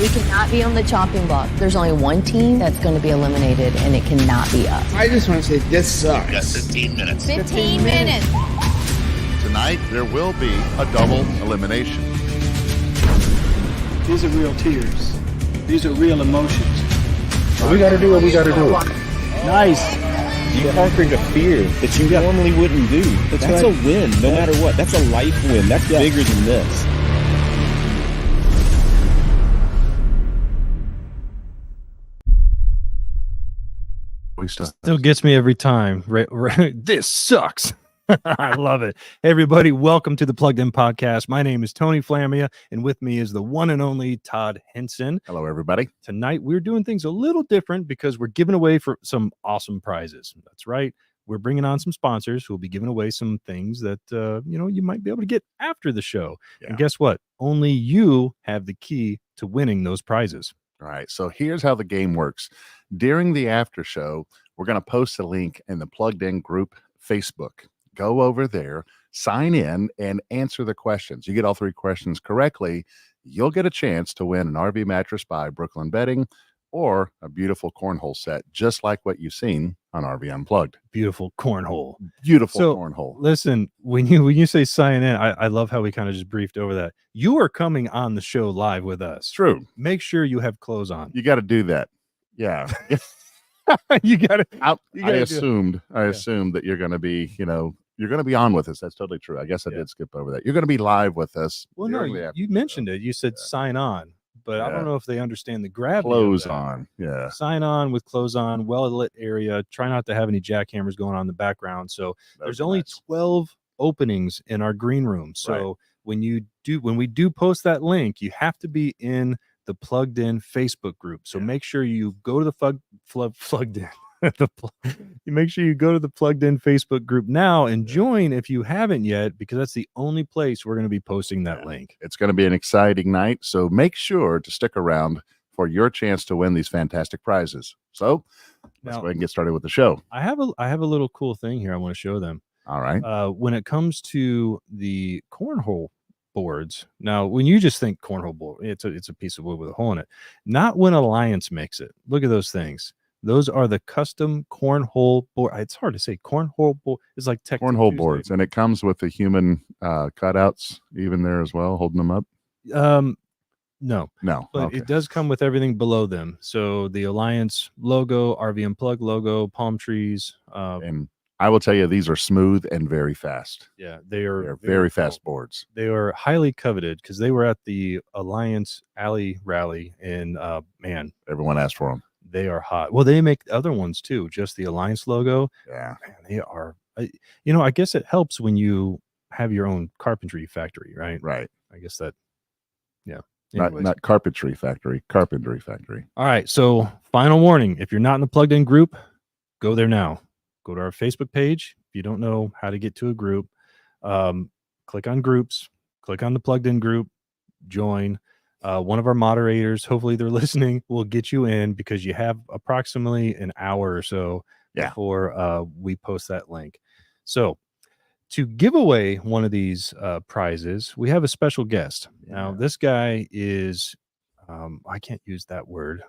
We cannot be on the chopping block. There's only one team that's going to be eliminated, and it cannot be us. I just want to say this sucks. You got 15 minutes. 15 minutes. Tonight, there will be a double elimination. These are real tears. These are real emotions. We got to do what we got to do. Nice. You conquered a fear that you normally wouldn't do. That's right. A win, no matter what. That's a life win. That's bigger than this. Still gets me every time. This sucks. I love it. Hey, everybody, welcome to the Plugged In Podcast. My name is Tony Flamia, and with me is the one and only Todd Henson. Hello, everybody. Tonight, we're doing things a little different because we're giving away for some awesome prizes. That's right. We're bringing on some sponsors who will be giving away some things that, you might be able to get after the show. Yeah. And guess what? Only you have the key to winning those prizes. All right. So here's how the game works. During the after show, we're going to post a link in the Plugged In group Facebook. Go over there, sign in, and answer the questions. You get all three questions correctly, you'll get a chance to win an RV mattress by Brooklyn Bedding or a beautiful cornhole set, just like what you've seen on RV Unplugged. Beautiful cornhole. Beautiful cornhole. Listen, when you say sign in, I love how we kind of just briefed over that. You are coming on the show live with us. True. Make sure you have clothes on. You got to do that. Yeah. You got to. I assumed that you're going to be, you're going to be on with us. That's totally true. I guess I did skip over that. You're going to be live with us. Well, no, you mentioned it. You said sign on, but I don't know if they understand the gravity. Clothes on. Yeah. Sign on with clothes on, well-lit area. Try not to have any jackhammers going on in the background. So there's only 12 openings in our green room. So when we do post that link, you have to be in the Plugged In Facebook group. So make sure you go to the Plugged In. You make sure you go to the Plugged In Facebook group now and join if you haven't yet, because that's the only place we're going to be posting that link. It's going to be an exciting night, so make sure to stick around for your chance to win these fantastic prizes. So let's go ahead and get started with the show. I have a little cool thing here I want to show them. All right. When it comes to the cornhole boards, now when you just think cornhole board, it's a piece of wood with a hole in it. Not when Alliance makes it. Look at those things. Those are the custom cornhole board. It's hard to say cornhole board. It's like cornhole boards, and it comes with the human cutouts even there as well, holding them up. No, but it does come with everything below them. So the Alliance logo, RV Unplugged logo, palm trees, and I will tell you, these are smooth and very fast. Yeah, they're very fast boards. They are highly coveted because they were at the Alliance Alley Rally, and man, everyone asked for them. They are hot. Well, they make other ones too, just the Alliance logo. Yeah, man, they are. I guess it helps when you have your own carpentry factory, right? Right. I guess that. Yeah. Not carpentry factory. Carpentry factory. All right. So, final warning: if you're not in the Plugged In group, go there now. Go to our Facebook page. If you don't know how to get to a group, click on groups. Click on the Plugged In group. Join. One of our moderators, hopefully they're listening, will get you in because you have approximately an hour or so before we post that link. So to give away one of these prizes, we have a special guest. Yeah. Now, this guy is, I can't use that word.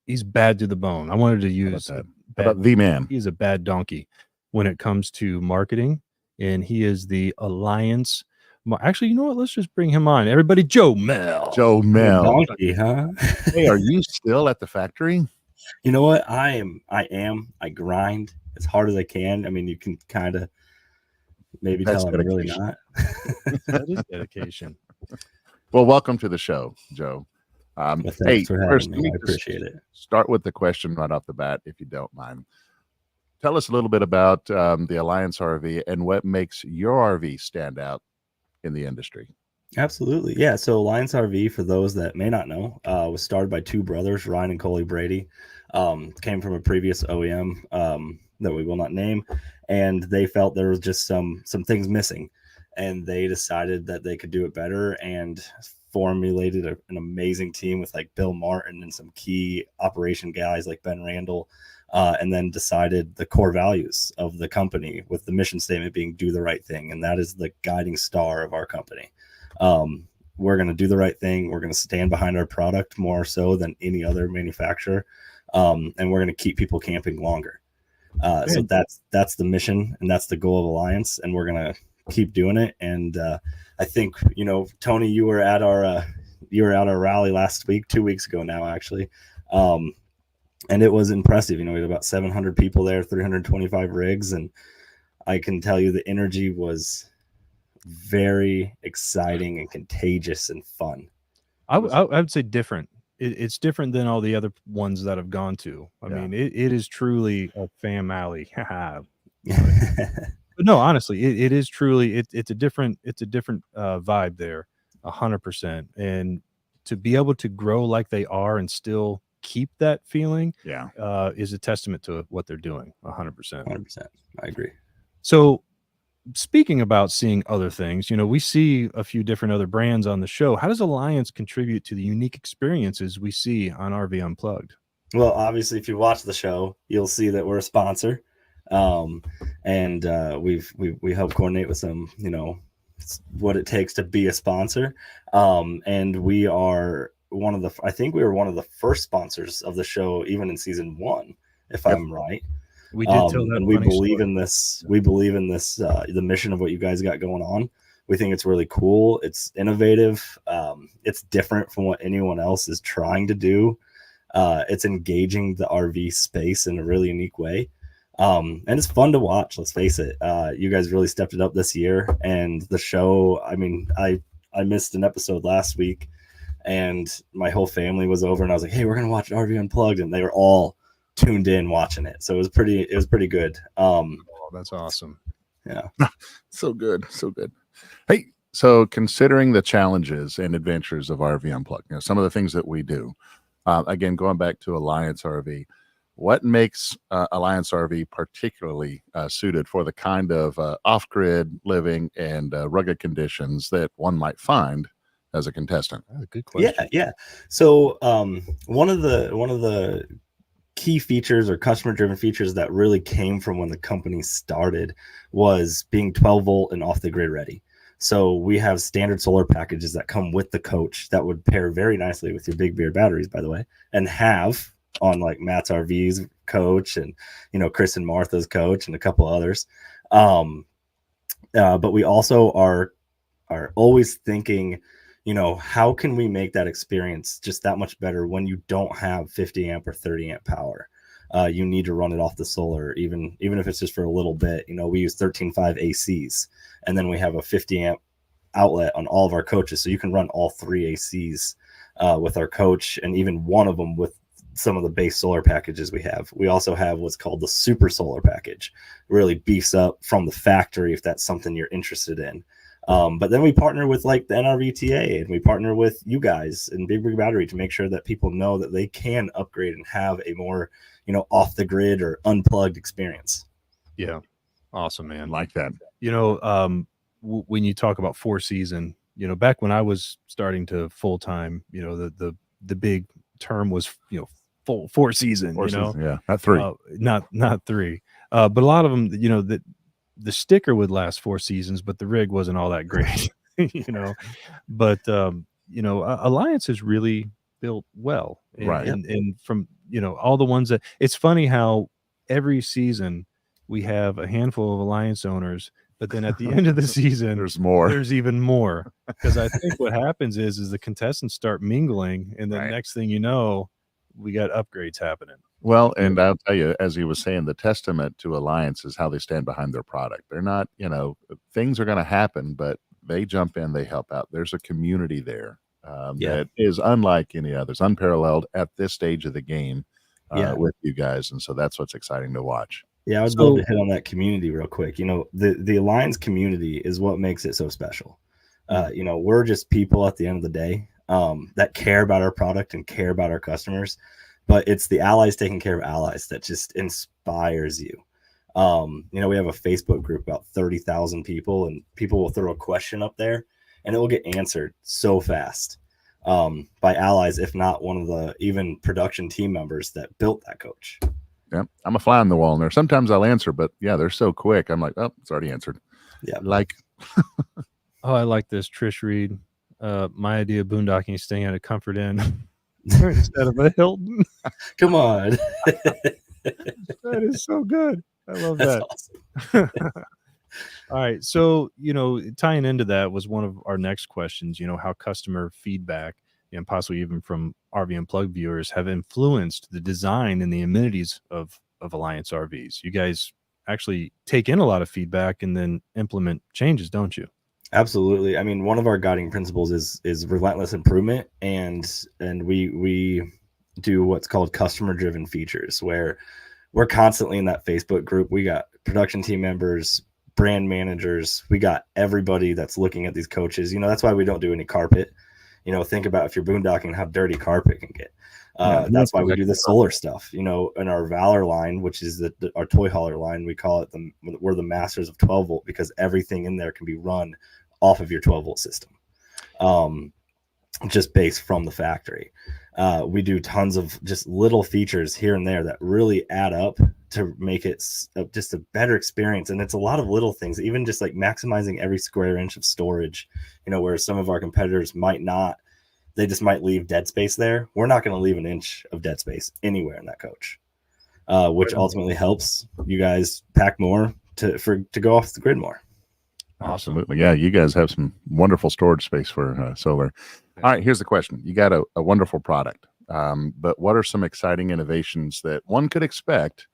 He's bad to the bone. I wanted to use the man. He's a bad donkey when it comes to marketing, and he is the Alliance. Actually, you know what? Let's just bring him on. Everybody, Joe Mel. Donkey, huh? Hey, are you still at the factory? You know what? I am. I grind as hard as I can. I mean, you can kind of maybe tell I'm really not. That is dedication. Well, welcome to the show, Joe. Thanks for having me. I appreciate it. Start with the question right off the bat, if you don't mind. Tell us a little bit about the Alliance RV and what makes your RV stand out in the industry. Absolutely. Yeah. So Alliance RV, for those that may not know, was started by two brothers, Ryan and Coley Brady. Came from a previous OEM that we will not name, and they felt there was just some things missing, and they decided that they could do it better and formulated an amazing team with like Bill Martin and some key operation guys like Ben Randall, and then decided the core values of the company, with the mission statement being do the right thing. And that is the guiding star of our company. we're going to do the right thing. We're going to stand behind our product more so than any other manufacturer. And we're going to keep people camping longer. So that's the mission, and that's the goal of Alliance, and we're going to keep doing it. And I think, Tony, you were at our rally last week, 2 weeks ago now, actually. And it was impressive. We had about 700 people there, 325 rigs. And I can tell you the energy was very exciting and contagious and fun. I would say different. It's different than all the other ones that I've gone to. I mean, it is truly a fam alley. But no, honestly, it is truly, it's a different vibe there, 100%. And to be able to grow like they are and still keep that feeling, is a testament to what they're doing. 100%. 100%. I agree. So speaking about seeing other things, we see a few different other brands on the show. How does Alliance contribute to the unique experiences we see on RV Unplugged? Well, obviously, if you watch the show, you'll see that we're a sponsor. And we help coordinate with some, what it takes to be a sponsor. And we are I think we were one of the first sponsors of the show, even in season 1, if I'm right. We did tell that, and we believe in this. We believe in this, the mission of what you guys got going on. We think it's really cool. It's innovative. It's different from what anyone else is trying to do. It's engaging the RV space in a really unique way. And it's fun to watch. Let's face it. You guys really stepped it up this year, and the show. I mean, I missed an episode last week, and my whole family was over, and I was like, "Hey, we're gonna watch RV Unplugged," and they were all tuned in watching it. So it was pretty good. That's awesome. Yeah. So good. Hey, so considering the challenges and adventures of RV Unplugged, some of the things that we do, again, going back to Alliance RV, what makes Alliance RV particularly suited for the kind of off-grid living and rugged conditions that one might find as a contestant? Oh, good question. Yeah. So one of the key features or customer-driven features that really came from when the company started was being 12-volt and off-the-grid ready. So we have standard solar packages that come with the coach that would pair very nicely with your Big Beard batteries, by the way, and have on like Matt's RV's coach and, Chris and Martha's coach and a couple others. But we also are always thinking, how can we make that experience just that much better when you don't have 50 amp or 30 amp power? You need to run it off the solar, even if it's just for a little bit. We use 13.5 ACs, and then we have a 50 amp outlet on all of our coaches. So you can run all 3 ACs with our coach, and even one of them with some of the base solar packages we have. We also have what's called the super solar package. It really beefs up from the factory if that's something you're interested in. But then we partner with like the NRVTA, and we partner with you guys and Big Rig Battery to make sure that people know that they can upgrade and have a more, off the grid or unplugged experience. Yeah. Awesome, man. Like that. When you talk about 4-season, back when I was starting to full time, the big term was, full 4-season, Yeah. Not 3. Not 3. But a lot of them, the sticker would last 4 seasons, but the rig wasn't all that great, But Alliance is really built well, right? And from all the ones that, it's funny how every season we have a handful of Alliance owners, but then at the end of the season, there's even more, because I think what happens is the contestants start mingling, and then next thing you know, we got upgrades happening. Well, and I'll tell you, as he was saying, the testament to Alliance is how they stand behind their product. They're not, things are going to happen, but they jump in, they help out. There's a community there that is unlike any others, unparalleled at this stage of the game with you guys. And so that's what's exciting to watch. Yeah, I would love to hit on that community real quick. The Alliance community is what makes it so special. We're just people at the end of the day that care about our product and care about our customers. But it's the allies taking care of allies that just inspires you. We have a Facebook group, about 30,000 people, and people will throw a question up there, and it will get answered so fast by allies, if not one of the even production team members that built that coach. Yeah, I'm a fly on the wall in there. Sometimes I'll answer, but they're so quick. I'm like, oh, it's already answered. Yeah, like. Oh, I like this. Trish Reed. My idea of boondocking is staying at a Comfort Inn instead of a Hilton. Come on. That is so good. I love That's that. awesome. All right. So, tying into that was one of our next questions, how customer feedback and possibly even from RV Unplugged viewers have influenced the design and the amenities of Alliance RVs. You guys actually take in a lot of feedback and then implement changes, don't you? Absolutely. I mean, one of our guiding principles is relentless improvement, and we do what's called customer driven features, where we're constantly in that Facebook group. We got production team members, brand managers, we got everybody that's looking at these coaches. That's why we don't do any carpet. Think about if you're boondocking, how dirty carpet can get. That's why we do the solar stuff. In our Valor line, which is our toy hauler line, we call it we're the masters of 12 volt, because everything in there can be run off of your 12 volt system, just based from the factory. We do tons of just little features here and there that really add up to make it just a better experience. And it's a lot of little things, even just like maximizing every square inch of storage, where some of our competitors might not. They just might leave dead space there. We're not going to leave an inch of dead space anywhere in that coach, which ultimately helps you guys pack more to go off the grid more. Absolutely. Yeah, you guys have some wonderful storage space for solar. All right, here's the question. You got a wonderful product, but what are some exciting innovations that one could expect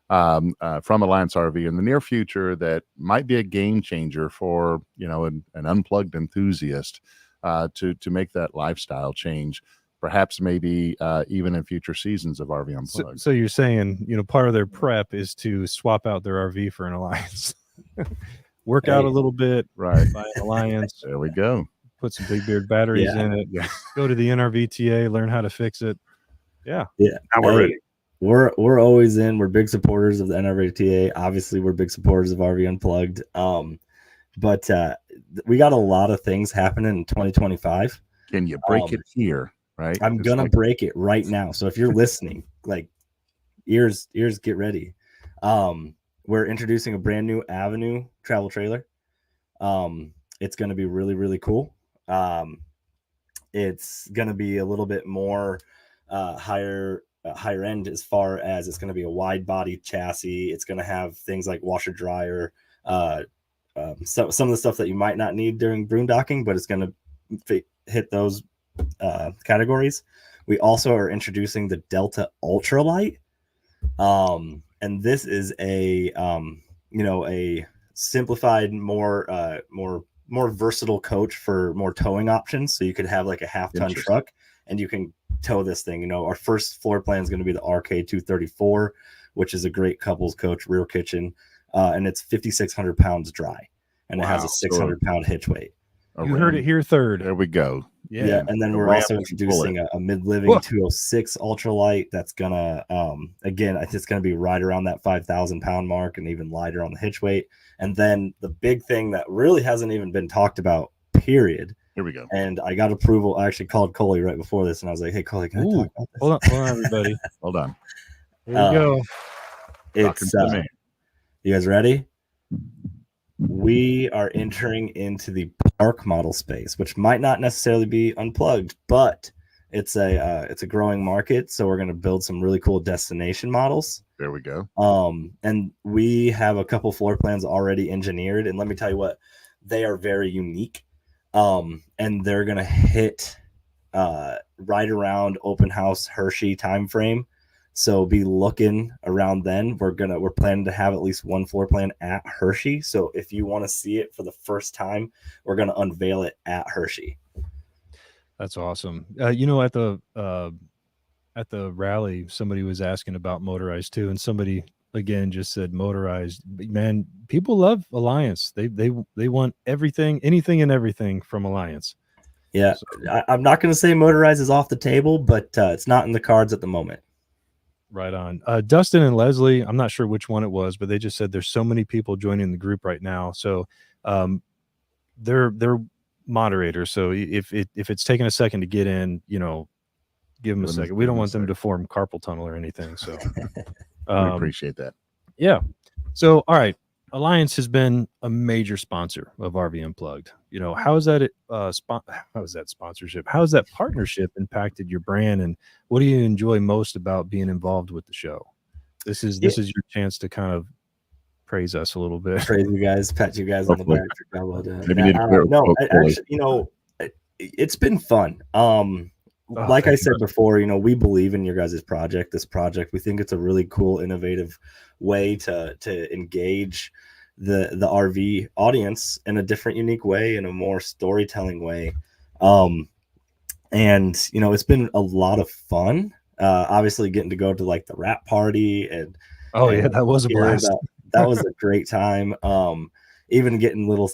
from Alliance RV in the near future that might be a game changer for an unplugged enthusiast to make that lifestyle change, perhaps maybe even in future seasons of RV Unplugged? So you're saying part of their prep is to swap out their RV for an Alliance. Work out a little bit, right? Buy an Alliance. There we go. Put some big beard batteries in it. Yeah. Go to the NRVTA, learn how to fix it. Yeah. Now we're ready. We're always in. We're big supporters of the NRVTA. Obviously, we're big supporters of RV Unplugged. But we got a lot of things happening in 2025. Can you break it here? Right. I'm gonna break it right now. So if you're listening, like ears, get ready. We're introducing a brand new Avenue travel trailer. It's going to be really, really cool. It's going to be a little bit more higher end, as far as it's going to be a wide body chassis. It's going to have things like washer dryer, so some of the stuff that you might not need during boondocking, but it's going to hit those categories. We also are introducing the Delta Ultralight. And this is a simplified, more versatile coach for more towing options. So you could have like a half-ton truck and you can tow this thing. Our first floor plan is going to be the RK234, which is a great couples coach, rear kitchen, and it's 5,600 pounds dry, and it has a 600-pound hitch weight. You heard it here third. There we go. Yeah, and then we're also introducing a mid-living 206 ultralight that's gonna again, it's gonna be right around that 5,000 pound mark and even lighter on the hitch weight. And then the big thing that really hasn't even been talked about, period. Here we go. And I got approval. I actually called Coley right before this, and I was like, "Hey, Coley, can I talk about this?" Hold on, everybody. Hold on. Here we go. It's you guys ready? We are entering into the park model space, which might not necessarily be unplugged, but it's a growing market. So we're going to build some really cool destination models. There we go. And we have a couple floor plans already engineered, and let me tell you what, they are very unique. And they're going to hit right around open house Hershey timeframe. So be looking around then. We're planning to have at least one floor plan at Hershey. So if you want to see it for the first time, we're going to unveil it at Hershey. That's awesome. At the rally, somebody was asking about motorized too, and somebody again just said motorized. Man, people love Alliance. They want everything, anything and everything from Alliance. Yeah, so, I'm not going to say motorized is off the table, but it's not in the cards at the moment. Right on. Dustin and Leslie, I'm not sure which one it was, but they just said there's so many people joining the group right now. So they're moderators. So if it's taking a second to get in, give them a second. We don't want them to form carpal tunnel or anything. So we appreciate that. Yeah. So, all right. Alliance has been a major sponsor of RV Unplugged. You know, how is that how is that sponsorship? How has that partnership impacted your brand, and what do you enjoy most about being involved with the show? This is your chance to kind of praise us a little bit. Praise you guys, pat you guys on the back for job well done. Maybe you need to clear No, quote, actually, you know, it's been fun. Like I said before, you know, we believe in your guys' project. This project, we think it's a really cool, innovative way to engage the RV audience in a different, unique way, in a more storytelling way. And you know, it's been a lot of fun. Obviously, getting to go to like the rap party and yeah, that was a blast. That was a great time. Even getting little,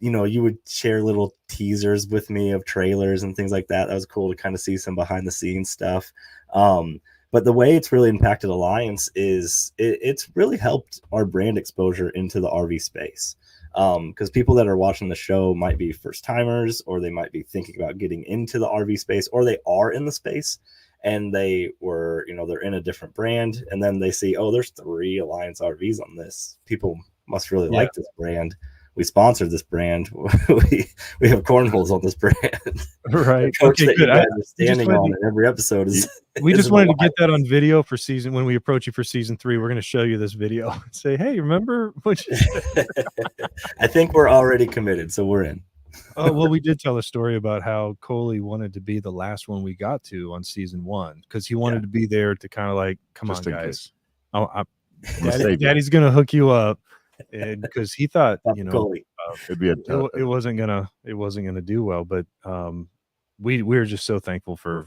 you know, you would share little teasers with me of trailers and things like that. That was cool to kind of see some behind the scenes stuff. But the way it's really impacted Alliance is it's really helped our brand exposure into the RV space. Because people that are watching the show might be first timers, or they might be thinking about getting into the RV space, or they are in the space and they were, you know, they're in a different brand, and then they see, oh, there's 3 Alliance RVs on this. People must really like this brand. We sponsored this brand. we have cornholes on this brand. Right. Coach Okay, that good. you guys are standing on in every episode is. We is just an wanted to Alliance. get that on video for season. When we approach you for season 3, we're going to show you this video and say, "Hey, remember what?" I think we're already committed, so we're in. Oh, well, we did tell a story about how Coley wanted to be the last one we got to on season 1 because he wanted to be there to kind of like, come Just on, in guys. case. Oh, Mistake. Daddy's going to hook you up, and because he thought, you know, Coley. It'd be it wasn't gonna do well, but we're just so thankful for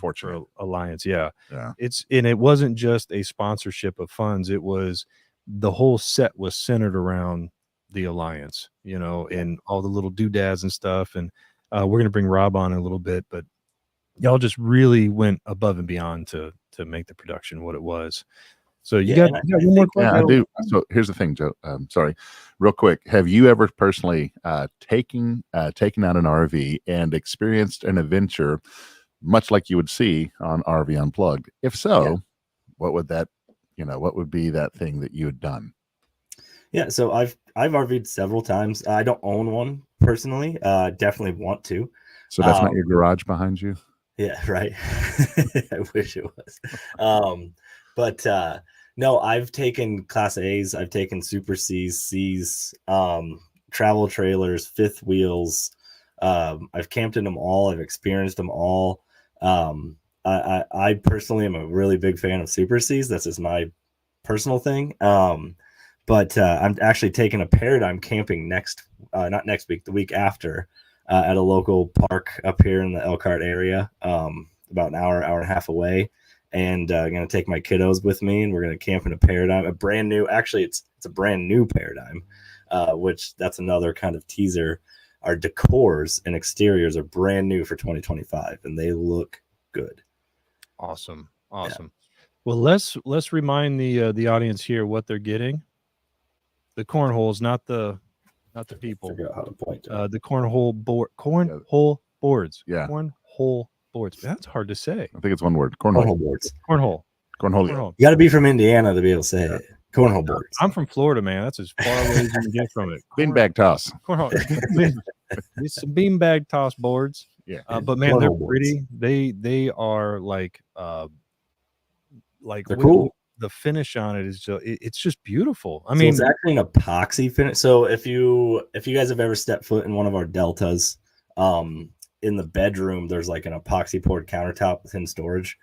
Alliance. Yeah. It wasn't just a sponsorship of funds. It was the whole set was centered around the Alliance, you know, and all the little doodads and stuff. And we're gonna bring Rob on in a little bit, but y'all just really went above and beyond to make the production what it was. So you got one more question? Yeah, I do. So here's the thing, Joe. Sorry, real quick. Have you ever personally taken out an RV and experienced an adventure, much like you would see on RV Unplugged? If so, what would that, you know, what would be that thing that you had done? Yeah, so I've RV'd several times. I don't own one personally. Definitely want to. So that's not your garage behind you? Yeah, right. I wish it was. But no, I've taken Class A's, I've taken Super C's, C's, travel trailers, fifth wheels. I've camped in them all. I've experienced them all. I personally am a really big fan of Super C's. That's just my personal thing. But I'm actually taking a paradigm camping not next week, the week after, at a local park up here in the Elkhart area, about an hour and a half away. And I'm going to take my kiddos with me, and we're going to camp in a paradigm, a brand new, actually it's a brand new paradigm, which that's another kind of teaser. Our decors and exteriors are brand new for 2025, and they look good. Awesome. Yeah. Well, let's remind the audience here what they're getting. The cornholes, not the people. Figure out how to point the cornhole boards. Yeah. Cornhole boards. That's hard to say. I think it's one word. Cornhole boards. Cornhole. Cornhole. You got to be from Indiana to be able to say it. Cornhole boards. I'm from Florida, man. That's as far away as you can get from it. Beanbag toss. Cornhole. It's some beanbag toss boards. Yeah. But man, they're pretty. They are like they're cool. The finish on it is just, it's just beautiful. I mean, it's actually an epoxy finish. So if you guys have ever stepped foot in one of our Deltas, in the bedroom, there's like an epoxy poured countertop within storage.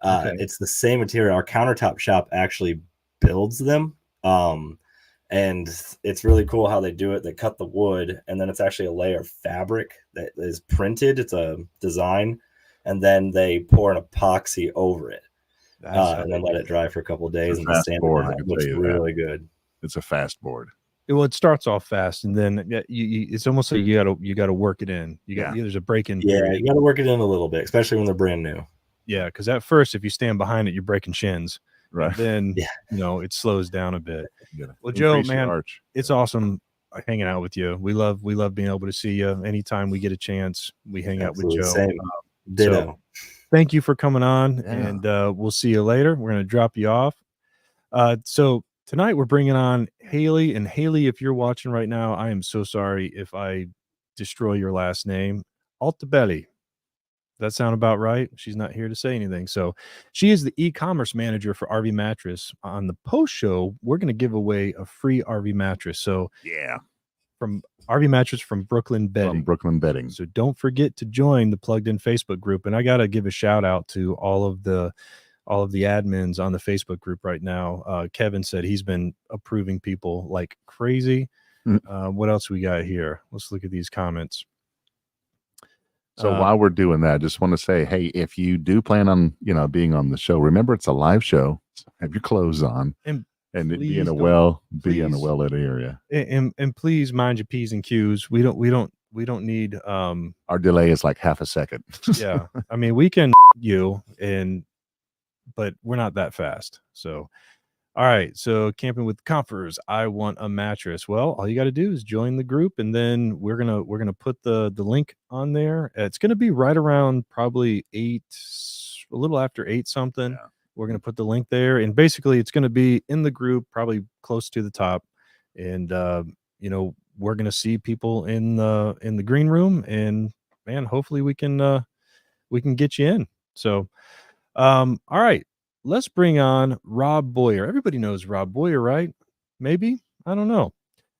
It's the same material. Our countertop shop actually builds them. And it's really cool how they do it. They cut the wood, and then it's actually a layer of fabric that is printed. It's a design, and then they pour an epoxy over it. And then let it dry for a couple of days, and the sand it looks really good. It's a fast board. Well, it starts off fast, and then it's almost like you got to work it in. There's a break in. Yeah, you got to work it in a little bit, especially when they're brand new. Yeah, because at first, if you stand behind it, you're breaking shins. Right. Then it slows down a bit. Well, Joe, man, it's awesome hanging out with you. We love being able to see you anytime we get a chance. We hang out with Joe. Same. Ditto. Thank you for coming on, and we'll see you later. We're going to drop you off. So tonight we're bringing on Haley. And Haley, if you're watching right now, I am so sorry if I destroy your last name. Altabelli. That sound about right? She's not here to say anything. So she is the e-commerce manager for RV Mattress. On the post show, we're going to give away a free RV mattress. So Yeah. From RV Mattress from Brooklyn Bedding. From Brooklyn Bedding. So don't forget to join the Plugged In Facebook group. And I got to give a shout out to all of the admins on the Facebook group right now. Kevin said he's been approving people like crazy. What else we got here? Let's look at these comments. So while we're doing that, I just want to say, hey, if you do plan on, being on the show, remember it's a live show. Have your clothes on and be in a well-lit area. And please mind your P's and Q's. We don't need our delay is like half a second. Yeah. I mean, we can but we're not that fast. So all right, so camping with Comforters, I want a mattress. Well, all you got to do is join the group, and then we're gonna put the link on there. It's gonna be right around probably 8, a little after 8 something. Yeah. We're gonna put the link there, and basically it's gonna be in the group, probably close to the top, and we're gonna see people in the green room, and man, hopefully we can get you in. So, all right. Let's bring on Rob Boyer. Everybody knows Rob Boyer, right? Maybe? I don't know.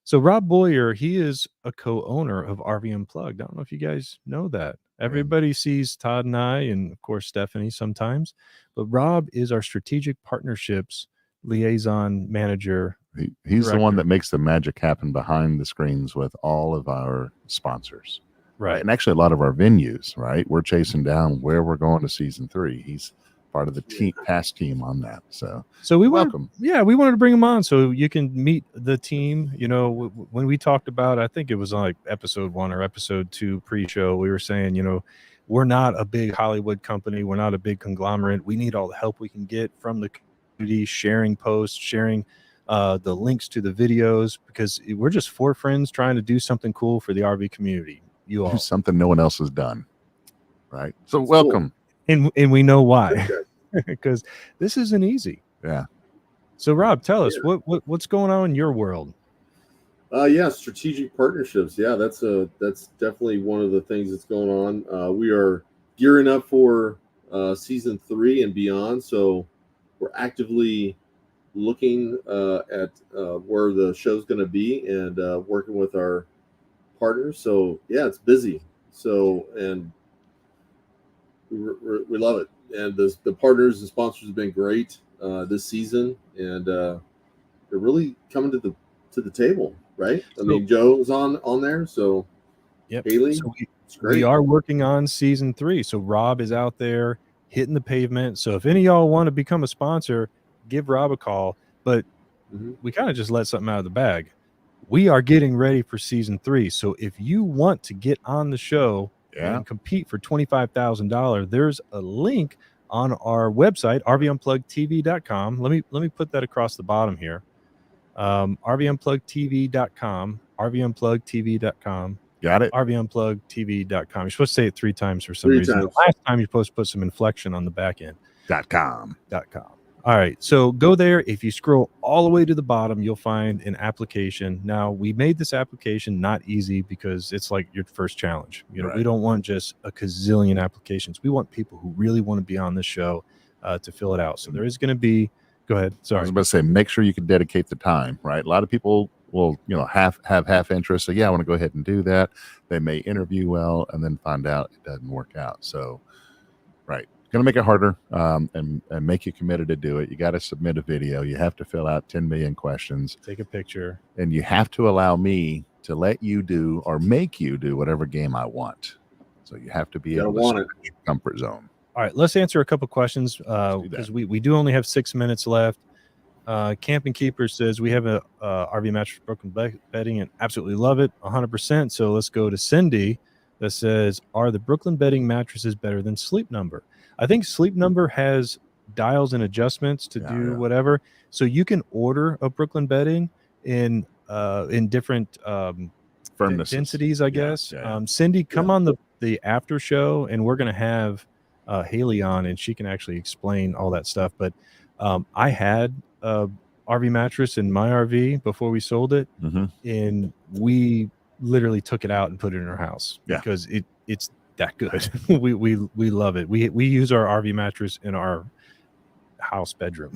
So Rob Boyer, he is a co-owner of RV Unplugged. I don't know if you guys know that. Everybody sees Todd and I, and of course Stephanie sometimes, but Rob is our strategic partnerships liaison manager. He's the one that makes the magic happen behind the screens with all of our sponsors. Right. And actually a lot of our venues, right? We're chasing down where we're going to season 3. He's part of the past team on that. So we welcome. We wanted to bring him on so you can meet the team. When we talked about, I think it was like episode 1 or episode 2 pre-show, we were saying, we're not a big Hollywood company. We're not a big conglomerate. We need all the help we can get from the community, sharing posts, sharing the links to the videos, because we're just 4 friends trying to do something cool for the RV community. You all. Something no one else has done. Right. So welcome. Cool. And we know why, because this isn't easy. Yeah. So Rob, tell us what's going on in your world. Strategic partnerships. Yeah, that's definitely one of the things that's going on. We are gearing up for season 3 and beyond. So we're actively looking at where the show's going to be and working with our partners. So yeah, it's busy. So and we love it, and the partners and sponsors have been great this season, and they're really coming to the table, right? I mean, Joe's on there, so yep. Haley, so it's great. We are working on season 3, so Rob is out there hitting the pavement. So if any of y'all want to become a sponsor, give Rob a call. But we kind of just let something out of the bag. We are getting ready for season 3, so if you want to get on the show and compete for $25,000, there's a link on our website, rvunpluggedtv.com. Let me put that across the bottom here. rvunpluggedtv.com, rvunpluggedtv.com. Got it. rvunpluggedtv.com. You're supposed to say it 3 times for some reason. The last time you're supposed to put some inflection on the back end. .com. All right, so go there. If you scroll all the way to the bottom, you'll find an application. Now, we made this application not easy because it's like your first challenge. We don't want just a gazillion applications. We want people who really want to be on this show to fill it out. So there is going to be, go ahead. Sorry. I was about to say, make sure you can dedicate the time, right? A lot of people will, have half interest. So yeah, I want to go ahead and do that. They may interview well and then find out it doesn't work out. So, right. Going to make it harder and make you committed to do it. You got to submit a video. You have to fill out 10 million questions. Take a picture. And you have to allow me to let you do or make you do whatever game I want. So you have to be able to stretch your comfort zone. All right, let's answer a couple questions because we do only have 6 minutes left. Camping Keeper says we have a RV mattress for Brooklyn Bedding and absolutely love it, 100%. So let's go to Cindy that says, are the Brooklyn Bedding mattresses better than Sleep Number? I think Sleep Number has dials and adjustments to do whatever. So you can order a Brooklyn Bedding in different densities, I guess. Cindy, come on the after show, and we're going to have Haley on, and she can actually explain all that stuff. But I had a RV mattress in my RV before we sold it, and we literally took it out and put it in our house because it's that good. we love it. We use our RV mattress in our house bedroom.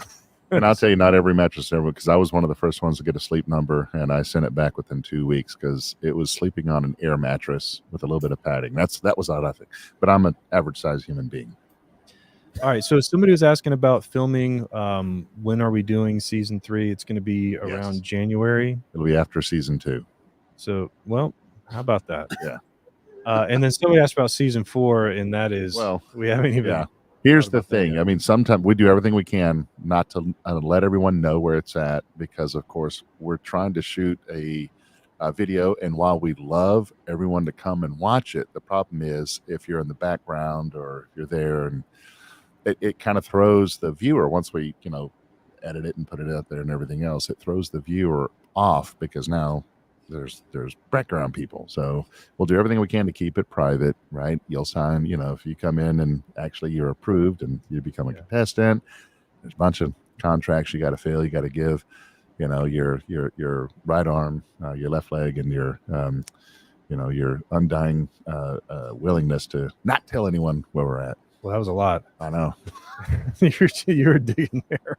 And I'll tell you, not every mattress ever, because I was one of the first ones to get a sleep number, and I sent it back within 2 weeks because it was sleeping on an air mattress with a little bit of padding. That was odd, I think. But I'm an average size human being. All right, so somebody was asking about filming. When are we doing season 3? It's going to be around January. It'll be after season 2. So, well, how about that? Yeah. And then somebody asked about season 4, and that is, we haven't even. Yeah. Here's the thing. I mean, sometimes we do everything we can not to let everyone know where it's at because, of course, we're trying to shoot a video. And while we love everyone to come and watch it, the problem is if you're in the background or if you're there, and it kind of throws the viewer once we, edit it and put it out there and everything else. It throws the viewer off because now there's background people. So we'll do everything we can to keep it private, right? You'll sign, if you come in and actually you're approved and you become a contestant, there's a bunch of contracts you got to fill, you got to give, your right arm, your left leg, and your your undying willingness to not tell anyone where we're at. Well, that was a lot. I know. You're digging there.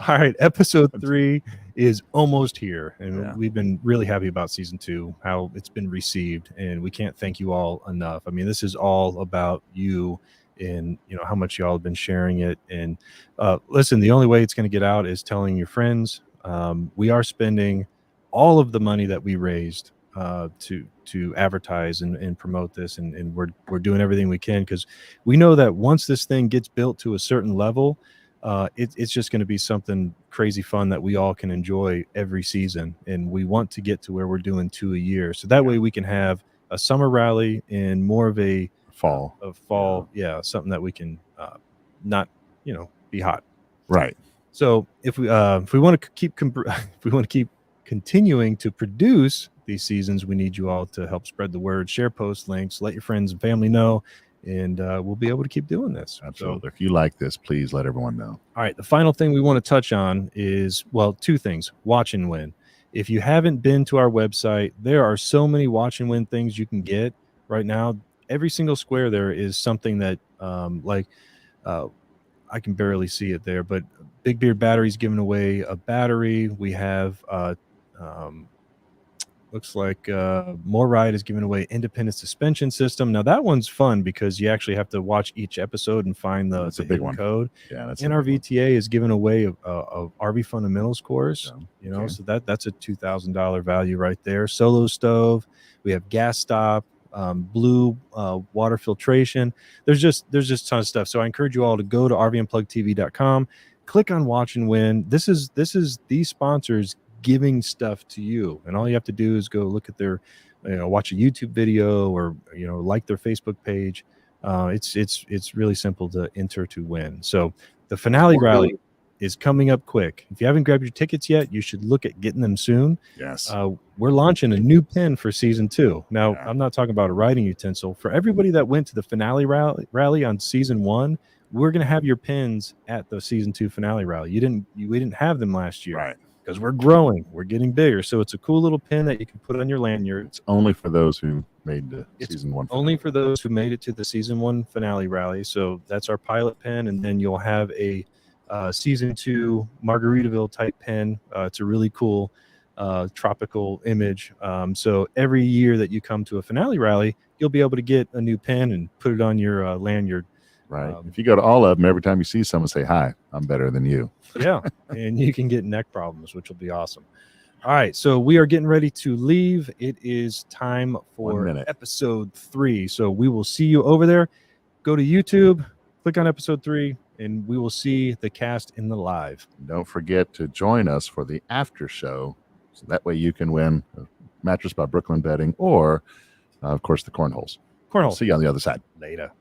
All right, episode 3 is almost here, and we've been really happy about season 2, how it's been received, and we can't thank you all enough. I mean, this is all about you and how much y'all have been sharing it. And listen, the only way it's going to get out is telling your friends. We are spending all of the money that we raised to advertise and promote this, and we're doing everything we can because we know that once this thing gets built to a certain level, it's just going to be something crazy fun that we all can enjoy every season. And we want to get to where we're doing 2 a year. So that way we can have a summer rally and more of a fall, something that we can not, be hot. Right. So if we want to keep continuing to produce these seasons, we need you all to help spread the word, share posts, links, let your friends and family know. And we'll be able to keep doing this. Absolutely. So, if you like this, please let everyone know. All right. The final thing we want to touch on is, 2 things. Watch and win. If you haven't been to our website, there are so many watch and win things you can get right now. Every single square there is something that, I can barely see it there, but Big Beard Battery's giving away a battery. We have looks like More Ride is giving away independent suspension system. Now that one's fun because you actually have to watch each episode and find the big one code. Yeah, that's NRVTA is giving away a RV fundamentals course. So that's a $2,000 value right there. Solo stove. We have gas stop, blue water filtration. There's just a ton of stuff. So I encourage you all to go to rvunpluggedtv.com, click on watch and win. This is these sponsors giving stuff to you, and all you have to do is go look at their watch a YouTube video or like their Facebook page. It's really simple to enter to win. So the finale rally is coming up quick. If you haven't grabbed your tickets yet, you should look at getting them soon. Yes. We're launching a new pen for season 2. Now, I'm not talking about a writing utensil. For everybody that went to the finale rally on season 1, we're going to have your pens at the season 2 finale rally. We didn't have them last year. Right. Because we're growing, we're getting bigger. So it's a cool little pin that you can put on your lanyard. It's only for those who made the season 1 finale. Only for those who made it to the season 1 finale rally. So that's our pilot pen, and then you'll have a season 2 Margaritaville type pen. It's a really cool tropical image. So every year that you come to a finale rally, you'll be able to get a new pen and put it on your lanyard. Right. If you go to all of them, every time you see someone, say, "Hi, I'm better than you." Yeah. And you can get neck problems, which will be awesome. All right. So we are getting ready to leave. It is time for episode 3. So we will see you over there. Go to YouTube, click on episode 3, and we will see the cast in the live. Don't forget to join us for the after show. So that way you can win a mattress by Brooklyn Bedding or, of course, the cornholes. Cornhole. See you on the other side. Later.